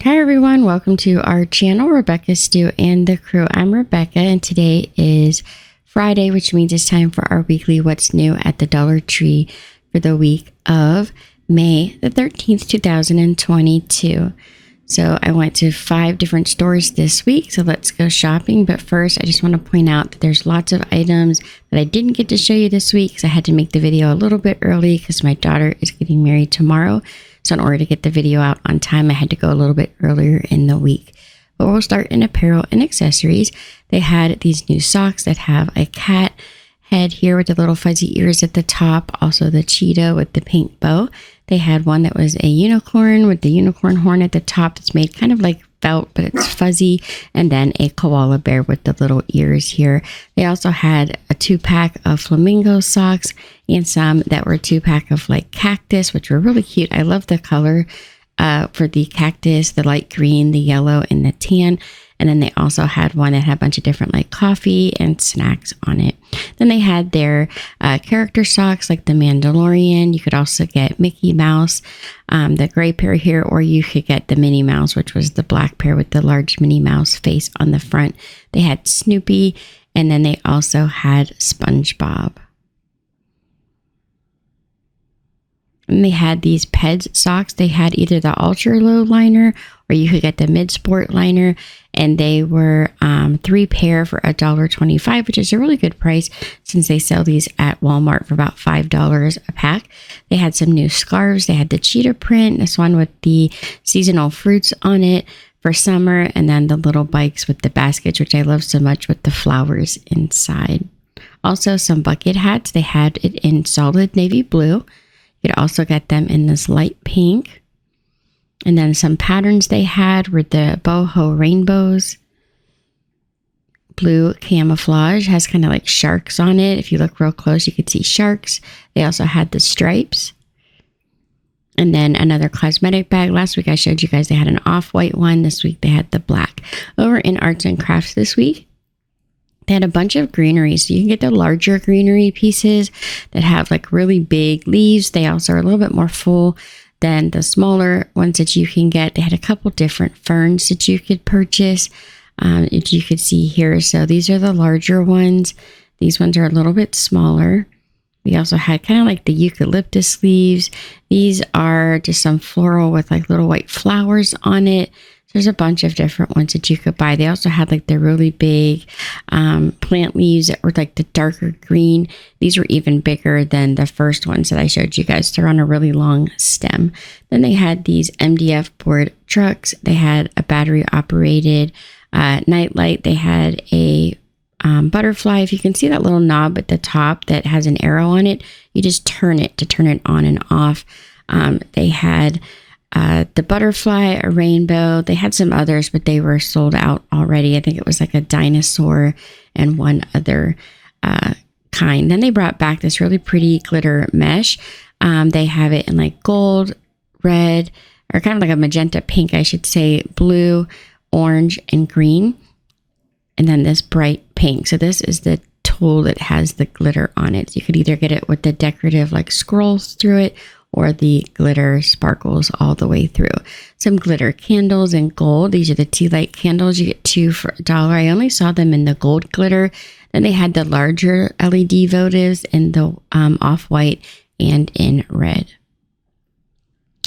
Hi everyone, welcome to our channel, Rebecca, Stu, and the crew. I'm Rebecca, and today is Friday, which means it's time for our weekly What's New at the Dollar Tree for the week of May the 13th, 2022. So I went to 5 different stores this week, so let's go shopping. But first, I just want to point out that there's lots of items that I didn't get to show you this week because I had to make the video a little bit early because my daughter is getting married tomorrow. So in order to get the video out on time, I had to go a little bit earlier in the week. But we'll start in apparel and accessories. They had these new socks that have a cat head here with the little fuzzy ears at the top. Also the cheetah with the pink bow. They had one that was a unicorn with the unicorn horn at the top that's made kind of like felt, but it's fuzzy. And then a koala bear with the little ears here. They also had a 2-pack of flamingo socks and some that were a 2-pack of like cactus, which were really cute. I love the color for the cactus, the light green, the yellow, and the tan. And then they also had one that had a bunch of different like coffee and snacks on it. Then they had their character socks like the Mandalorian. You could also get Mickey Mouse, the gray pair here, or you could get the Minnie Mouse, which was the black pair with the large Minnie Mouse face on the front. They had Snoopy, and then they also had SpongeBob. And they had these Peds socks. They had either the ultra low liner or you could get the mid sport liner, and they were 3 pair for $1.25, which is a really good price since they sell these at Walmart for about $5 a pack. They had some new scarves. They had the cheetah print, this one with the seasonal fruits on it for summer, and then the little bikes with the baskets, which I love so much with the flowers inside. Also some bucket hats. They had it in solid navy blue. You could also get them in this light pink. And then some patterns they had were the boho rainbows. Blue camouflage has kind of like sharks on it. If you look real close, you could see sharks. They also had the stripes. And then another cosmetic bag. Last week I showed you guys they had an off-white one. This week they had the black. Over in arts and crafts this week, they had a bunch of greenery. So you can get the larger greenery pieces that have like really big leaves. They also are a little bit more full than the smaller ones that you can get. They had a couple different ferns that you could purchase, if you could see here. So these are the larger ones. These ones are a little bit smaller. We also had kind of like the eucalyptus leaves. These are just some floral with like little white flowers on it. There's a bunch of different ones that you could buy. They also had like the really big plant leaves that were like the darker green. These were even bigger than the first ones that I showed you guys. They're on a really long stem. Then they had these MDF board trucks. They had a battery operated nightlight. They had a butterfly. If you can see that little knob at the top that has an arrow on it, you just turn it to turn it on and off. They had the butterfly, a rainbow. They had some others, but they were sold out already. I think it was like a dinosaur and one other kind. Then they brought back this really pretty glitter mesh. They have it in like gold, red, or kind of like a magenta pink, I should say, blue, orange, and green. And then this bright pink. So this is the tool that has the glitter on it. You could either get it with the decorative like scrolls through it, or the glitter sparkles all the way through. Some glitter candles in gold. These are the tea light candles. You get 2 for $1. I only saw them in the gold glitter. Then they had the larger LED votives in the off-white and in red.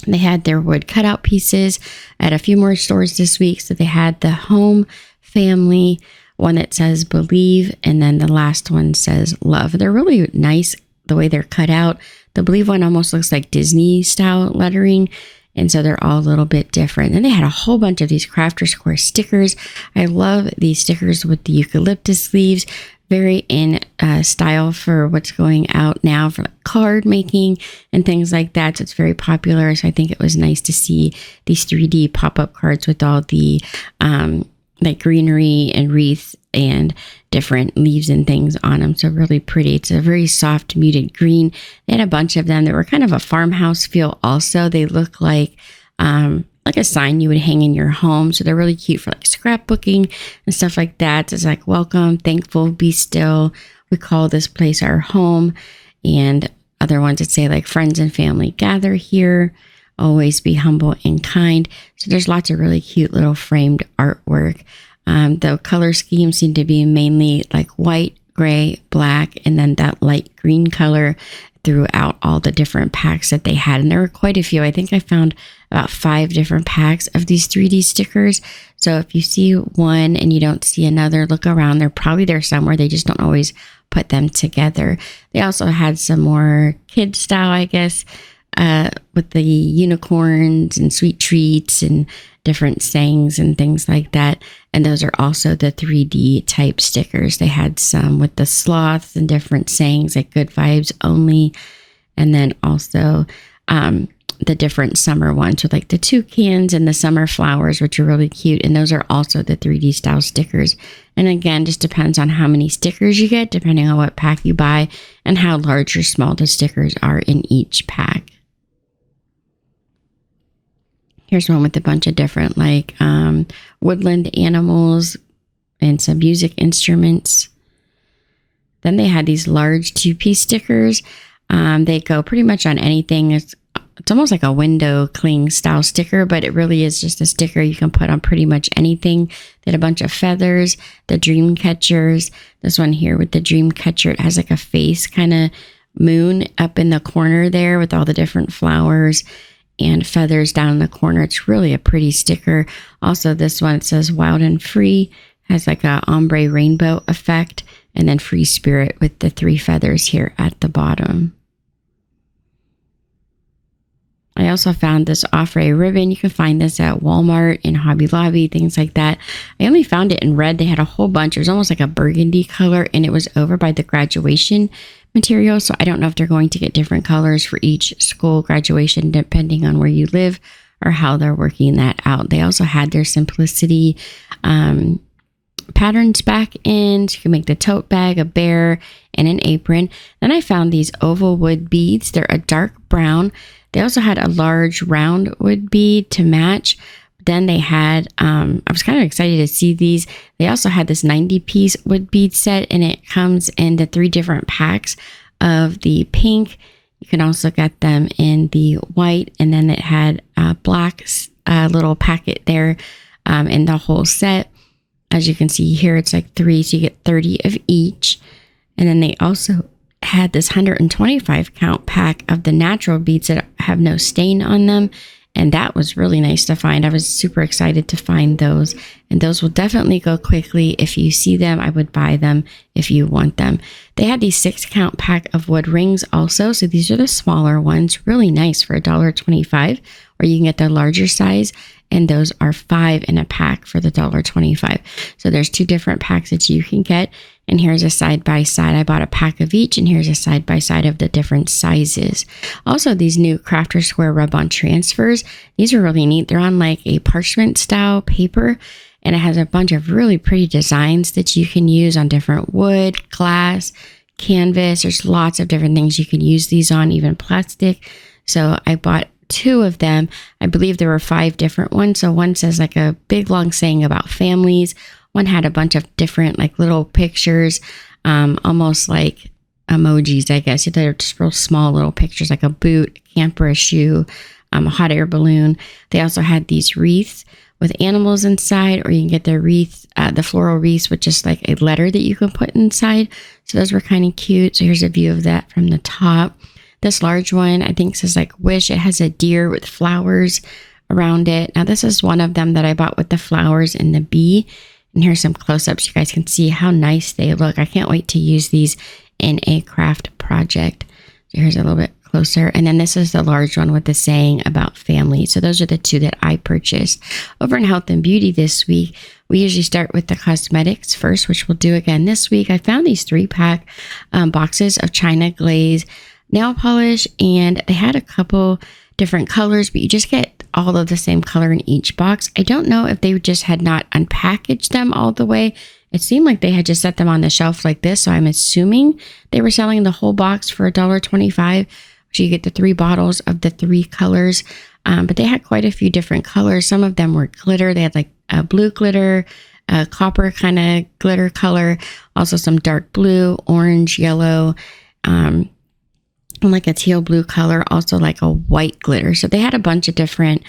They had their wood cutout pieces at a few more stores this week. So they had the home, family, one that says believe, and then the last one says love. They're really nice the way they're cut out. The Believe one almost looks like Disney style lettering, and so they're all a little bit different. And they had a whole bunch of these Crafters Square stickers. I love these stickers with the eucalyptus leaves. Very in style for what's going out now for like card making and things like that. So it's very popular. So I think it was nice to see these 3D pop-up cards with all the like greenery and wreaths and different leaves and things on them. So really pretty. It's a very soft muted green. They had a bunch of them that were kind of a farmhouse feel also. They look like a sign you would hang in your home. So they're really cute for like scrapbooking and stuff like that. So it's like welcome, thankful, be still. We call this place our home. And other ones that say like friends and family gather here. always be humble and kind. So there's lots of really cute little framed artwork. The color scheme seemed to be mainly like white, gray, black, and then that light green color throughout all the different packs that they had. And there were quite a few. I think I found about 5 different packs of these 3D stickers. So if you see one and you don't see another, look around. They're probably there somewhere. They just don't always put them together. They also had some more kid style, I guess, with the unicorns and sweet treats and different sayings and things like that. And those are also the 3D type stickers. They had some with the sloths and different sayings like good vibes only. And then also the different summer ones with like the toucans and the summer flowers, which are really cute. And those are also the 3D style stickers. And again, just depends on how many stickers you get, depending on what pack you buy and how large or small the stickers are in each pack. Here's one with a bunch of different like woodland animals and some music instruments. Then they had these large 2-piece stickers. They go pretty much on anything. It's almost like a window cling style sticker, but it really is just a sticker you can put on pretty much anything. They had a bunch of feathers, the dream catchers. This one here with the dream catcher, it has like a face kind of moon up in the corner there with all the different flowers and feathers down in the corner. It's really a pretty sticker. Also, this one, it says wild and free, has like a ombre rainbow effect, and then free spirit with the 3 feathers here at the bottom. I also found this Offray ribbon. You can find this at Walmart, in Hobby Lobby, things like that. I only found it in red. They had a whole bunch. It was almost like a burgundy color, and it was over by the graduation material. So I don't know if they're going to get different colors for each school graduation, depending on where you live or how they're working that out. They also had their simplicity patterns back in. So you can make the tote bag, a bear, and an apron. Then I found these oval wood beads. They're a dark brown. They also had a large round wood bead to match. Then they had, I was kind of excited to see these. They also had this 90-piece wood bead set, and it comes in the 3 different packs of the pink. You can also get them in the white, and then it had a black little packet there in the whole set. As you can see here, it's like 3, so you get 30 of each. And then they also had this 125 count pack of the natural beads that have no stain on them. And that was really nice to find. I was super excited to find those. And those will definitely go quickly. If you see them, I would buy them if you want them. They had these 6 count pack of wood rings also. So these are the smaller ones. Really nice for $1.25. Or you can get the larger size. And those are 5 in a pack for the $1.25. So there's 2 different packs that you can get. And here's a side-by-side. I bought a pack of each, and here's a side-by-side of the different sizes. Also, these new Crafter Square rub-on transfers. These are really neat. They're on like a parchment style paper, and it has a bunch of really pretty designs that you can use on different wood, glass, canvas. There's lots of different things you can use these on, even plastic. So I bought 2 of them. I believe there were 5 different ones. So one says like a big long saying about families. One had a bunch of different like little pictures, almost like emojis, I guess. They're just real small little pictures, like a boot, a camper, a shoe, a hot air balloon. They also had these wreaths with animals inside, or you can get the wreath, the floral wreaths with just like a letter that you can put inside. So those were kind of cute. So here's a view of that from the top. This large one, I think, says like wish. It has a deer with flowers around it. Now this is one of them that I bought with the flowers and the bee. And here's some close-ups. You guys can see how nice they look. I can't wait to use these in a craft project. So here's a little bit closer. And then this is the large one with the saying about family. So those are the 2 that I purchased. Over in health and beauty this week, we usually start with the cosmetics first, which we'll do again this week. I found these 3-pack boxes of China Glaze nail polish, and they had a couple different colors, but you just get all of the same color in each box. I don't know if they just had not unpackaged them all the way. It seemed like they had just set them on the shelf like this, so I'm assuming they were selling the whole box for $1.25. So you get the 3 bottles of the 3 colors, but they had quite a few different colors. Some of them were glitter. They had like a blue glitter, a copper kind of glitter color, also some dark blue, orange, yellow, and like a teal blue color, also like a white glitter. So they had a bunch of different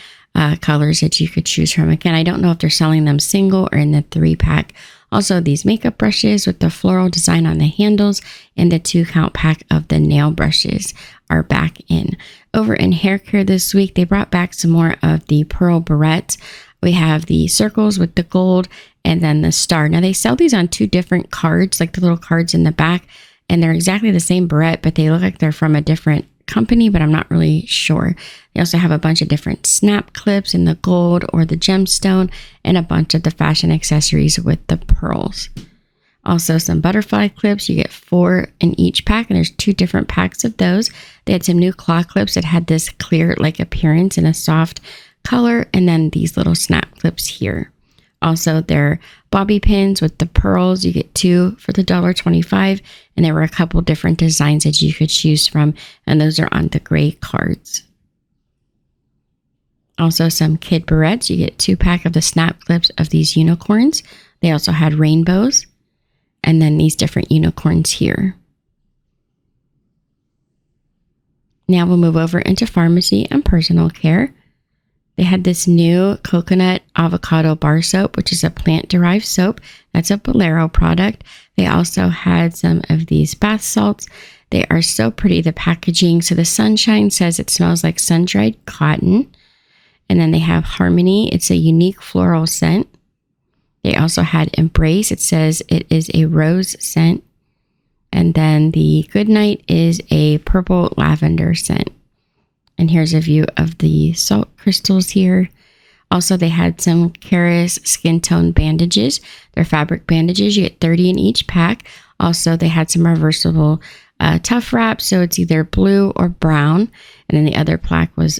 colors that you could choose from. Again, I don't know if they're selling them single or in the 3-pack. Also, these makeup brushes with the floral design on the handles and the 2-count pack of the nail brushes are back in. Over in hair care this week, they brought back some more of the pearl barrettes. We have the circles with the gold and then the star. Now, they sell these on 2 different cards, like the little cards in the back, and they're exactly the same barrette, but they look like they're from a different company, but I'm not really sure. They also have a bunch of different snap clips in the gold or the gemstone and a bunch of the fashion accessories with the pearls. Also some butterfly clips. You get 4 in each pack, and there's 2 different packs of those. They had some new claw clips that had this clear like appearance in a soft color, and then these little snap clips here. Also, their bobby pins with the pearls, you get 2 for the $1.25, and there were a couple different designs that you could choose from, and those are on the gray cards. Also, some kid barrettes. You get 2-pack of the snap clips of these unicorns. They also had rainbows, and then these different unicorns here. Now we'll move over into pharmacy and personal care. They had this new coconut avocado bar soap, which is a plant-derived soap. That's a Bolero product. They also had some of these bath salts. They are so pretty, the packaging. So the Sunshine says it smells like sun-dried cotton. And then they have Harmony. It's a unique floral scent. They also had Embrace. It says it is a rose scent. And then the Goodnight is a purple lavender scent. And here's a view of the salt crystals here. Also, they had some Caris skin tone bandages. They're fabric bandages. You get 30 in each pack. Also, they had some reversible tough wrap. So it's either blue or brown. And then the other pack was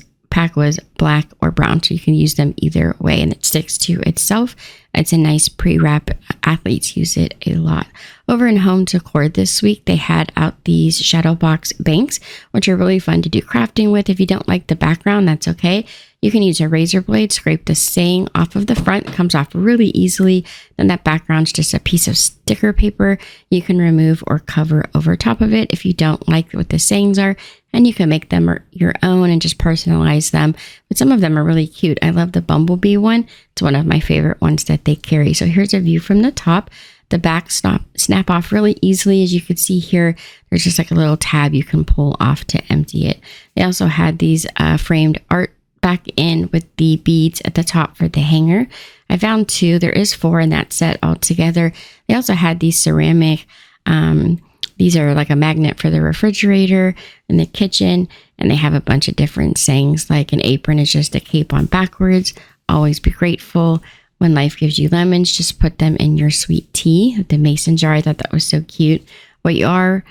black or brown. So you can use them either way, and it sticks to itself. It's a nice pre-wrap. Athletes use it a lot. Over in home decor this week, they had out these shadow box banks, which are really fun to do crafting with. If you don't like the background, that's okay. You can use a razor blade, scrape the saying off of the front. It comes off really easily. Then that background's just a piece of sticker paper you can remove or cover over top of it if you don't like what the sayings are. And you can make them your own and just personalize them. But some of them are really cute. I love the bumblebee one. It's one of my favorite ones that they carry. So here's a view from the top. The back snap off really easily. As you can see here, there's just like a little tab you can pull off to empty it. They also had these framed art back in with the beads at the top for the hanger. I found 2. There is 4 in that set altogether. They also had these ceramic, these are like a magnet for the refrigerator in the kitchen, and they have a bunch of different sayings, like an apron is just a cape on backwards. Always be grateful. When life gives you lemons, just put them in your sweet tea. The mason jar, I thought that was so cute. What you are,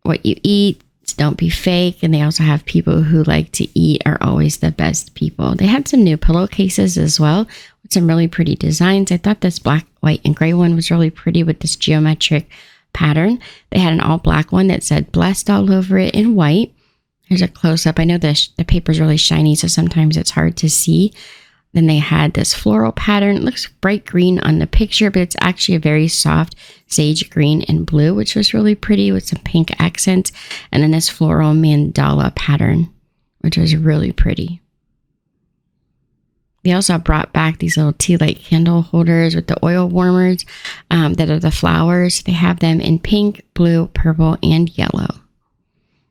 what you eat, don't be fake. And they also have people who like to eat are always the best people. They had some new pillowcases as well with some really pretty designs. I thought this black, white, and gray one was really pretty with this geometric pattern. They had an all black one that said blessed all over it in white. Here's a close-up. I know the paper's really shiny, so sometimes it's hard to see. Then they had this floral pattern. It looks bright green on the picture, but it's actually a very soft sage green and blue, which was really pretty with some pink accents. And then this floral mandala pattern, which was really pretty. They also brought back these little tea light candle holders with the oil warmers that are the flowers. They have them in pink, blue, purple, and yellow.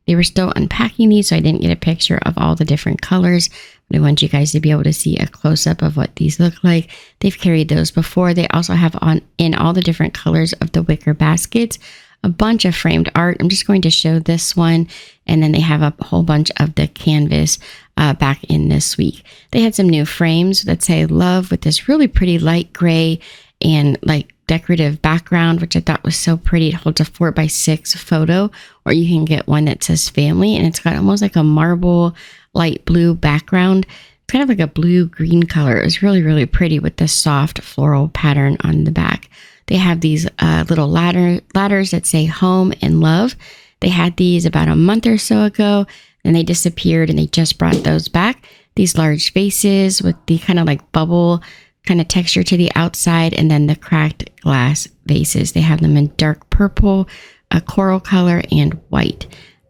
They were still unpacking these, so I didn't get a picture of all the different colors, but I want you guys to be able to see a close-up of what these look like. They've carried those before. They also have in all the different colors of the wicker baskets, a bunch of framed art. I'm just going to show this one, and then they have a whole bunch of the canvas back in this week. They had some new frames that say love with this really pretty light gray and like decorative background, which I thought was so pretty. It holds a 4x6 photo, or you can get one that says family, and it's got almost like a marble light blue background. It's kind of like a blue-green color. It was really, really pretty with the soft floral pattern on the back. They have these little ladders that say home and love. They had these about a month or so ago, and they disappeared, and they just brought those back. These large vases with the kind of like bubble kind of texture to the outside, and then the cracked glass vases. They have them in dark purple, a coral color, and white.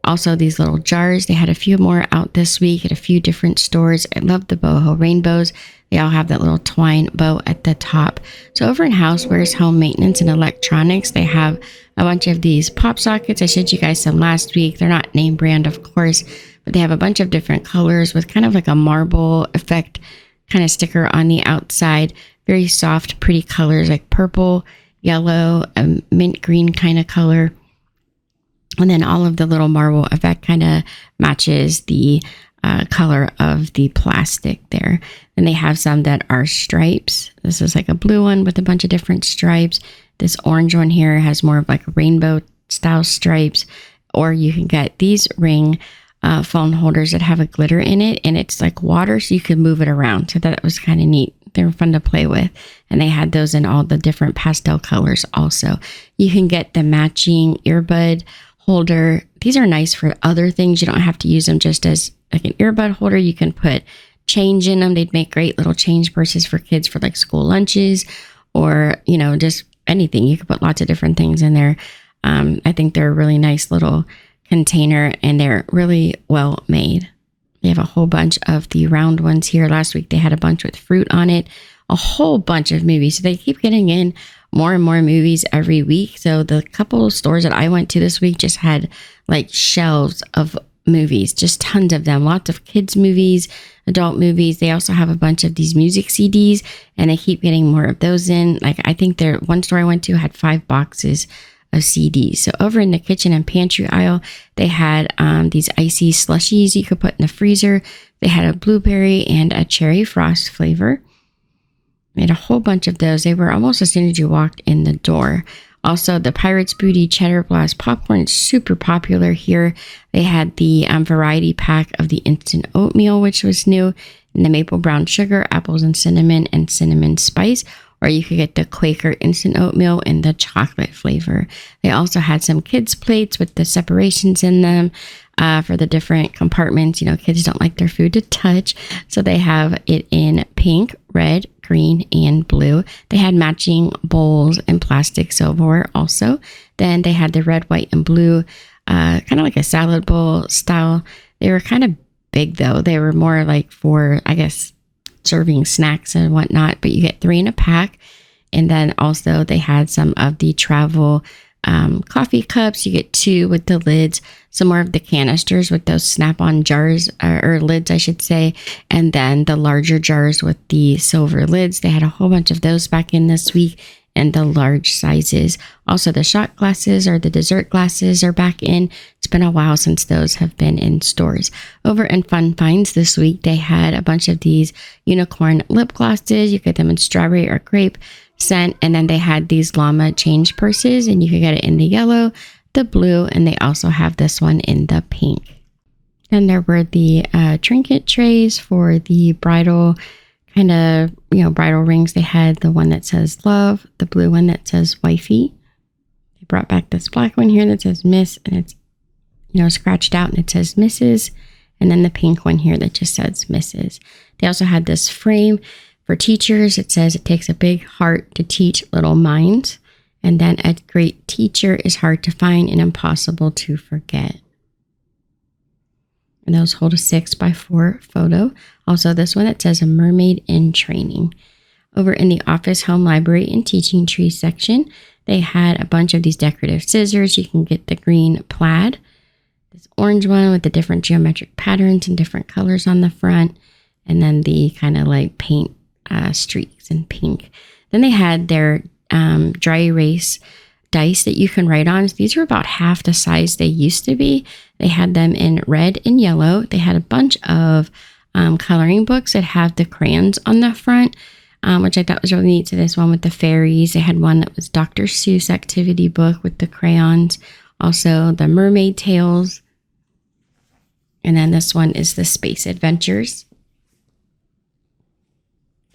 Also, these little jars, they had a few more out this week at a few different stores. I love the boho rainbows. They all have that little twine bow at the top. So over in Housewares, Home Maintenance, and Electronics, they have a bunch of these pop sockets. I showed you guys some last week. They're not name brand, of course, but they have a bunch of different colors with kind of like a marble effect kind of sticker on the outside. Very soft, pretty colors like purple, yellow, a mint green kind of color. And then all of the little marble effect kind of matches the color of the plastic there. And they have some that are stripes. This is like a blue one with a bunch of different stripes. This orange one here has more of like rainbow style stripes. Or you can get these ring phone holders that have a glitter in it, and it's like water, so you can move it around. So that was kind of neat. They were fun to play with. And they had those in all the different pastel colors also. You can get the matching earbud holder. These are nice for other things. You don't have to use them just as like an earbud holder. You can put change in them. They'd make great little change purses for kids for like school lunches, or, you know, just anything. You could put lots of different things in there. I think they're a really nice little container, and they're really well made. They have a whole bunch of the round ones here. Last week they had a bunch with fruit on it, a whole bunch of movies. So they keep getting in more and more movies every week. So the couple of stores that I went to this week just had like shelves of movies, just tons of them, lots of kids movies, adult movies. They also have a bunch of these music CDs, and they keep getting more of those in. Like, I think there one store I went to had 5 boxes of CDs. So over in the kitchen and pantry aisle, they had these icy slushies you could put in the freezer. They had a blueberry and a cherry frost flavor. They had a whole bunch of those. They were almost as soon as you walked in the door. Also, the Pirate's Booty Cheddar Blast popcorn is super popular here. They had the variety pack of the instant oatmeal, which was new, and the maple brown sugar, apples and cinnamon spice. Or you could get the Quaker instant oatmeal in the chocolate flavor. They also had some kids plates with the separations in them for the different compartments. You know, kids don't like their food to touch. So they have it in pink, red, green, and blue. They had matching bowls and plastic silverware also. Then they had the red, white, and blue, kind of like a salad bowl style. They were kind of big though. They were more like for, I guess, serving snacks and whatnot, but you get 3 in a pack. And then also they had some of the travel coffee cups. You get 2 with the lids, some more of the canisters with those snap-on jars, or lids, I should say, and then the larger jars with the silver lids. They had a whole bunch of those back in this week, and the large sizes. Also, the shot glasses or the dessert glasses are back in. It's been a while since those have been in stores. Over in Fun Finds this week, they had a bunch of these unicorn lip glosses. You get them in strawberry or grape scent. And then they had these llama change purses, and you could get it in the yellow, the blue, and they also have this one in the pink. Then there were the trinket trays for the bridal kind of, you know, bridal rings. They had the one that says love, the blue one that says wifey. They brought back this black one here that says Miss, and it's, you know, scratched out and it says Mrs. And then the pink one here that just says Mrs. They also had this frame for teachers. It says it takes a big heart to teach little minds. And then a great teacher is hard to find and impossible to forget. And those hold a 6x4 photo. Also, this one that says a mermaid in training. Over in the office, home, library, and teaching tree section, they had a bunch of these decorative scissors. You can get the green plaid, this orange one with the different geometric patterns and different colors on the front, and then the kind of like paint streaks in pink. Then they had their dry erase dice that you can write on. These are about half the size they used to be. They had them in red and yellow. They had a bunch of coloring books that have the crayons on the front, which I thought was really neat. So this one with the fairies. They had one that was Dr. Seuss activity book with the crayons. Also the mermaid tales. And then this one is the space adventures.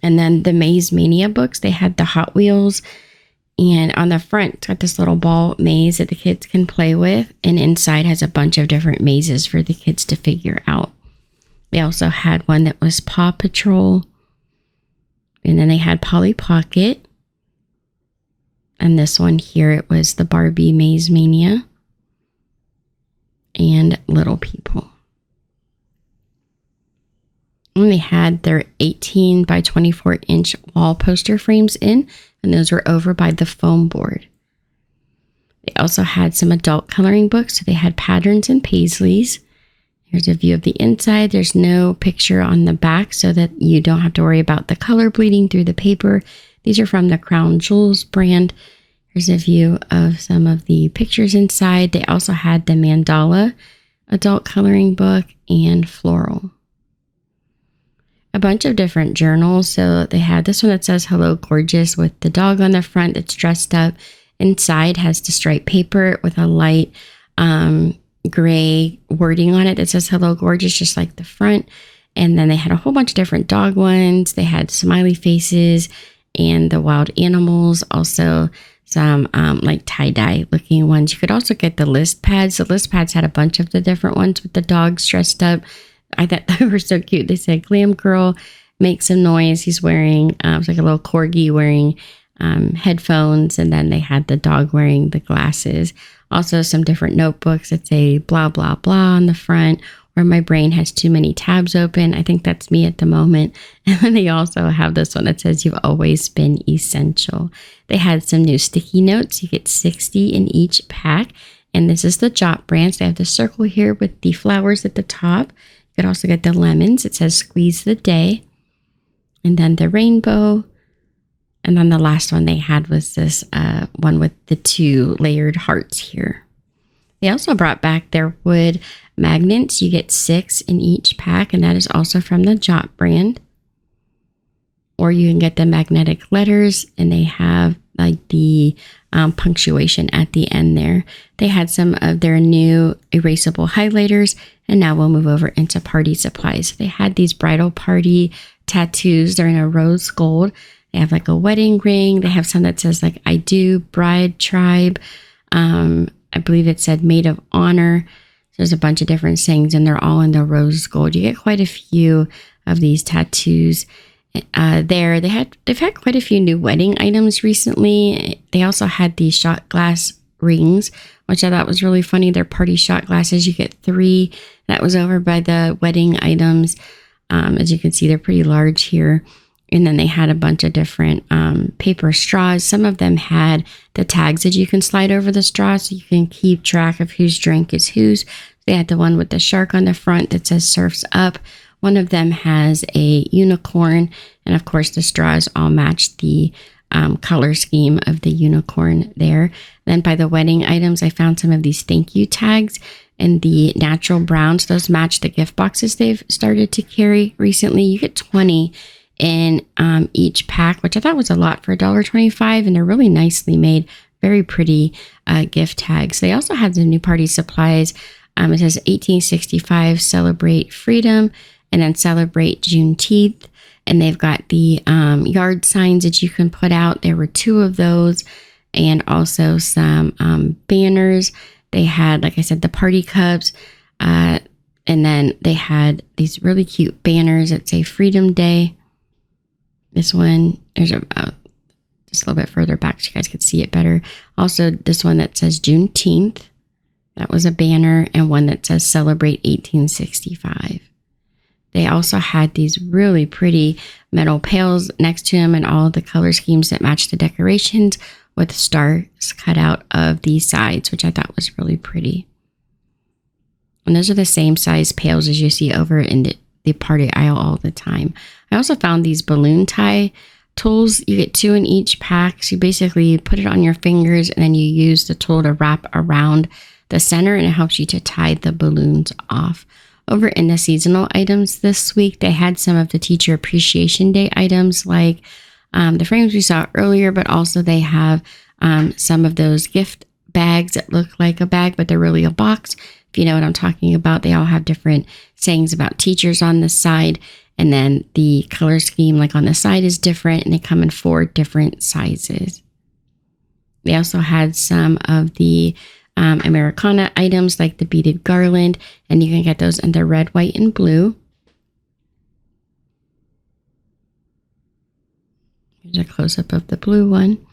And then the Maze Mania books. They had the Hot Wheels. And on the front, it's got this little ball maze that the kids can play with. And inside has a bunch of different mazes for the kids to figure out. They also had one that was Paw Patrol. And then they had Polly Pocket. And this one here, it was the Barbie Maze Mania. and Little People. And they had their 18 by 24 inch wall poster frames in, and those were over by the foam board. They also had some adult coloring books, so they had patterns and paisleys. Here's a view of the inside. There's no picture on the back so that you don't have to worry about the color bleeding through the paper. These are from the Crown Jewels brand. Here's a view of some of the pictures inside. They also had the mandala adult coloring book and floral. A bunch of different journals. So they had this one that says Hello Gorgeous with the dog on the front that's dressed up. Inside has the striped paper with a light gray wording on it that says Hello Gorgeous, just like the front. And then they had a whole bunch of different dog ones. They had smiley faces and the wild animals. Also some like tie-dye looking ones. You could also get the list pads. The list pads had a bunch of the different ones with the dogs dressed up. I thought they were so cute. They said Glam Girl, make some noise. He's wearing, it's like a little corgi wearing headphones. And then they had the dog wearing the glasses. Also some different notebooks that say blah, blah, blah on the front, or my brain has too many tabs open. I think that's me at the moment. And then they also have this one that says you've always been essential. They had some new sticky notes. You get 60 in each pack. And this is the Jot brand. So they have the circle here with the flowers at the top. You could also get the lemons. It says squeeze the day. And then the rainbow. And then the last one they had was this one with the 2 layered hearts here. They also brought back their wood magnets. You get 6 in each pack. And that is also from the Jot brand. Or you can get the magnetic letters. And they have like the punctuation at the end there. They had some of their new erasable highlighters. And now we'll move over into party supplies. They had these bridal party tattoos. They're in a rose gold. They have like a wedding ring. They have some that says like I do, bride, tribe. I believe it said maid of honor. There's a bunch of different things and they're all in the rose gold. You get quite a few of these tattoos there. They've had quite a few new wedding items recently. They also had these shot glass rings, which I thought was really funny. They're party shot glasses. You get 3. That was over by the wedding items. As you can see, they're pretty large here. And then they had a bunch of different paper straws. Some of them had the tags that you can slide over the straw so you can keep track of whose drink is whose. They had the one with the shark on the front that says Surf's Up. One of them has a unicorn. And of course, the straws all match the color scheme of the unicorn there. Then by the wedding items, I found some of these thank you tags and the natural browns. Those match the gift boxes they've started to carry recently. You get 20 in each pack, which I thought was a lot for $1.25, and they're really nicely made, very pretty gift tags. They also have the new party supplies. It says 1865 celebrate freedom, and then celebrate Juneteenth. And they've got the yard signs that you can put out. There were 2 of those, and also some banners. They had, like I said, the party cups, and then they had these really cute banners that say Freedom Day. This one, there's just a little bit further back so you guys could see it better. Also, this one that says Juneteenth. That was a banner, and one that says Celebrate 1865. They also had these really pretty metal pails next to them and all of the color schemes that match the decorations with stars cut out of the sides, which I thought was really pretty. And those are the same size pails as you see over in the party aisle all the time. I also found these balloon tie tools. You get 2 in each pack. So you basically put it on your fingers and then you use the tool to wrap around the center, and it helps you to tie the balloons off. Over in the seasonal items this week, they had some of the Teacher Appreciation Day items like the frames we saw earlier, but also they have some of those gift bags that look like a bag, but they're really a box. If you know what I'm talking about, they all have different sayings about teachers on the side. And then the color scheme, like on the side, is different, and they come in 4 different sizes. They also had some of the Americana items like the beaded garland, and you can get those in the red, white, and blue. Here's a close-up of the blue one.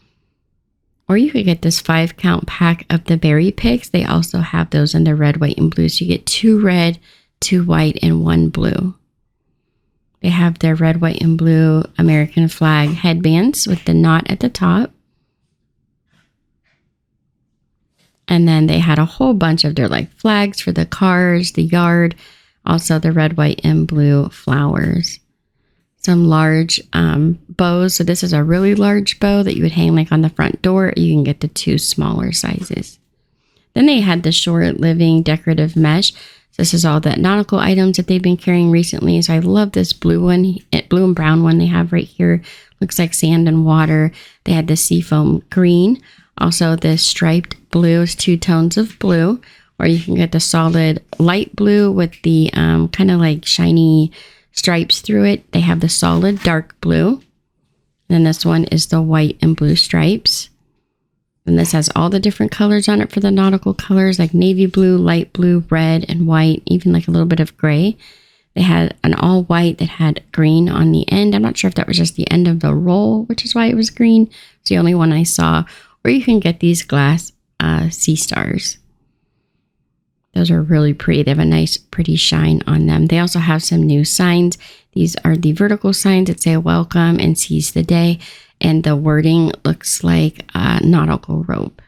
Or you could get this 5-count pack of the berry picks. They also have those in the red, white, and blue. So you get 2 red, 2 white, and 1 blue. They have their red, white, and blue American flag headbands with the knot at the top. And then they had a whole bunch of their like flags for the cars, the yard, also the red, white, and blue flowers. Some large bows. So this is a really large bow that you would hang like on the front door. You can get the 2 smaller sizes. Then they had the short living decorative mesh. So this is all the nautical items that they've been carrying recently. So I love this blue one, blue and brown one they have right here. Looks like sand and water. They had the seafoam green. Also the striped blue is 2 tones of blue. Or you can get the solid light blue with the kind of like shiny stripes through it. They have the solid dark blue. And then this one is the white and blue stripes. And this has all the different colors on it for the nautical colors, like navy blue, light blue, red, and white, even like a little bit of gray. They had an all white that had green on the end. I'm not sure if that was just the end of the roll, which is why it was green. It's the only one I saw. Or you can get these glass sea stars. Those are really pretty. They have a nice, pretty shine on them. They also have some new signs. These are the vertical signs that say welcome and seize the day. And the wording looks like a nautical rope.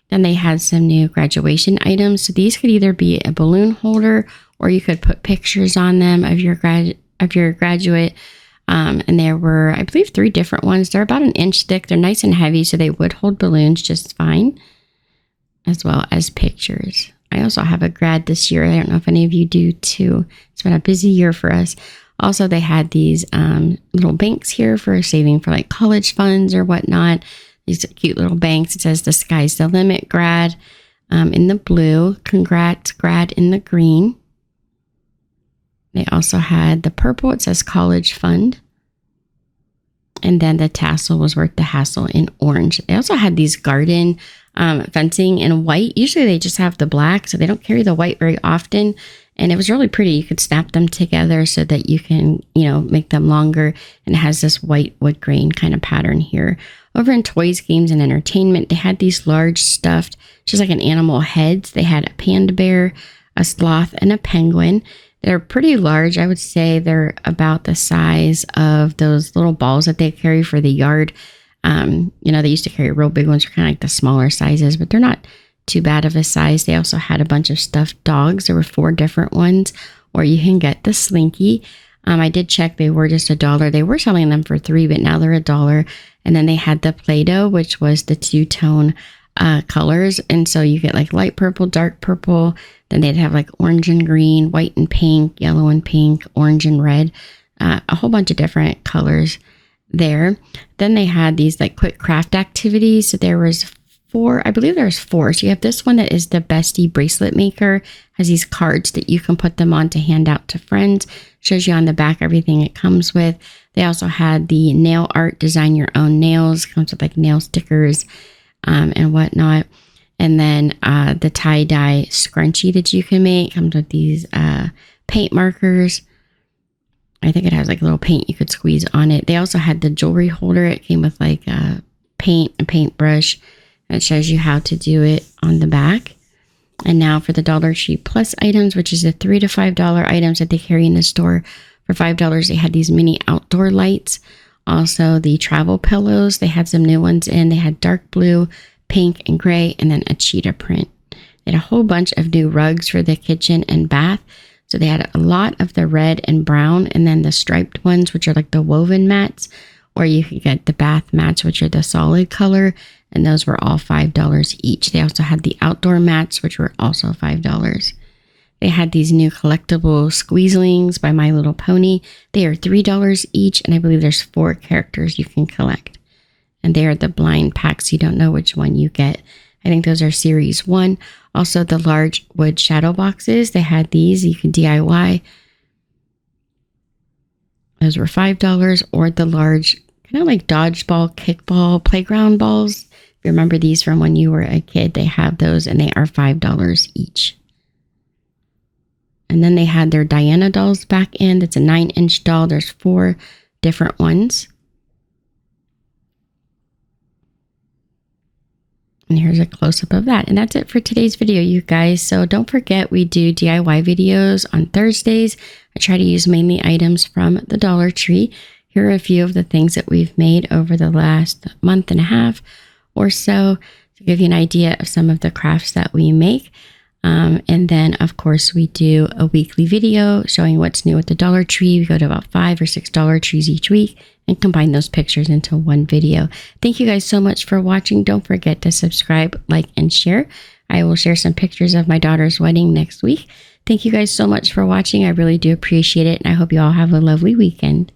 Then they had some new graduation items. So these could either be a balloon holder or you could put pictures on them of your graduate. And there were, I believe, 3 different ones. They're about 1 inch thick. They're nice and heavy, so they would hold balloons just fine, as well as pictures. I also have a grad this year. I don't know if any of you do too. It's been a busy year for us. Also, they had these little banks here for saving for like college funds or whatnot. These cute little banks. It says the sky's the limit grad in the blue. Congrats grad in the green. They also had the purple. It says college fund. And then the tassel was worth the hassle in orange. They also had these garden fencing in white. Usually they just have the black, so they don't carry the white very often. And it was really pretty. You could snap them together so that you can, make them longer. And it has this white wood grain kind of pattern here. Over in toys, games, and entertainment, they had these large stuffed, just like an animal heads. They had a panda bear, a sloth, and a penguin. They're pretty large. I would say they're about the size of those little balls that they carry for the yard. They used to carry real big ones, kind of like the smaller sizes, but they're not too bad of a size. They also had a bunch of stuffed dogs. There were 4 different ones, or you can get the Slinky. I did check. They were just $1. They were selling them for $3, but now they're $1. And then they had the Play-Doh, which was the 2-tone colors. And so you get like light purple, dark purple. Then they'd have like orange and green, white and pink, yellow and pink, orange and red, a whole bunch of different colors there. Then they had these like quick craft activities. So there was 4, I believe there's 4. So you have this one that is the Bestie bracelet maker, has these cards that you can put them on to hand out to friends. Shows you on the back everything it comes with. They also had the nail art, design your own nails, comes with like nail stickers and whatnot. And then the tie-dye scrunchie that you can make comes with these paint markers. I think it has like a little paint you could squeeze on it. They also had the jewelry holder. It came with like paint and paintbrush. It shows you how to do it on the back. And now for the Dollar Tree Plus items, which is the $3 to $5 items that they carry in the store. For $5, they had these mini outdoor lights. Also the travel pillows. They had some new ones in. They had dark blue, pink, and gray, and then a cheetah print. They had a whole bunch of new rugs for the kitchen and bath. So they had a lot of the red and brown, and then the striped ones, which are like the woven mats, or you could get the bath mats, which are the solid color, and those were all $5 each. They also had the outdoor mats, which were also $5. They had these new collectible squeezlings by My Little Pony. They are $3 each, and I believe there's 4 characters you can collect. And they are the blind packs. You don't know which one you get. I think those are series 1. Also, the large wood shadow boxes. They had these. You can DIY. Those were $5. Or the large, kind of like dodgeball, kickball, playground balls. If you remember these from when you were a kid, they have those, and they are $5 each. And then they had their Diana dolls back in. It's a 9-inch doll. There's 4 different ones. And here's a close-up of that. And that's it for today's video, you guys. So don't forget, we do DIY videos on Thursdays. I try to use mainly items from the Dollar Tree. Here are a few of the things that we've made over the last month and a half or so to give you an idea of some of the crafts that we make. And then, of course, we do a weekly video showing what's new at the Dollar Tree. We go to about 5 or 6 Dollar Trees each week and combine those pictures into one video. Thank you guys so much for watching. Don't forget to subscribe, like, and share. I will share some pictures of my daughter's wedding next week. Thank you guys so much for watching. I really do appreciate it. And I hope you all have a lovely weekend.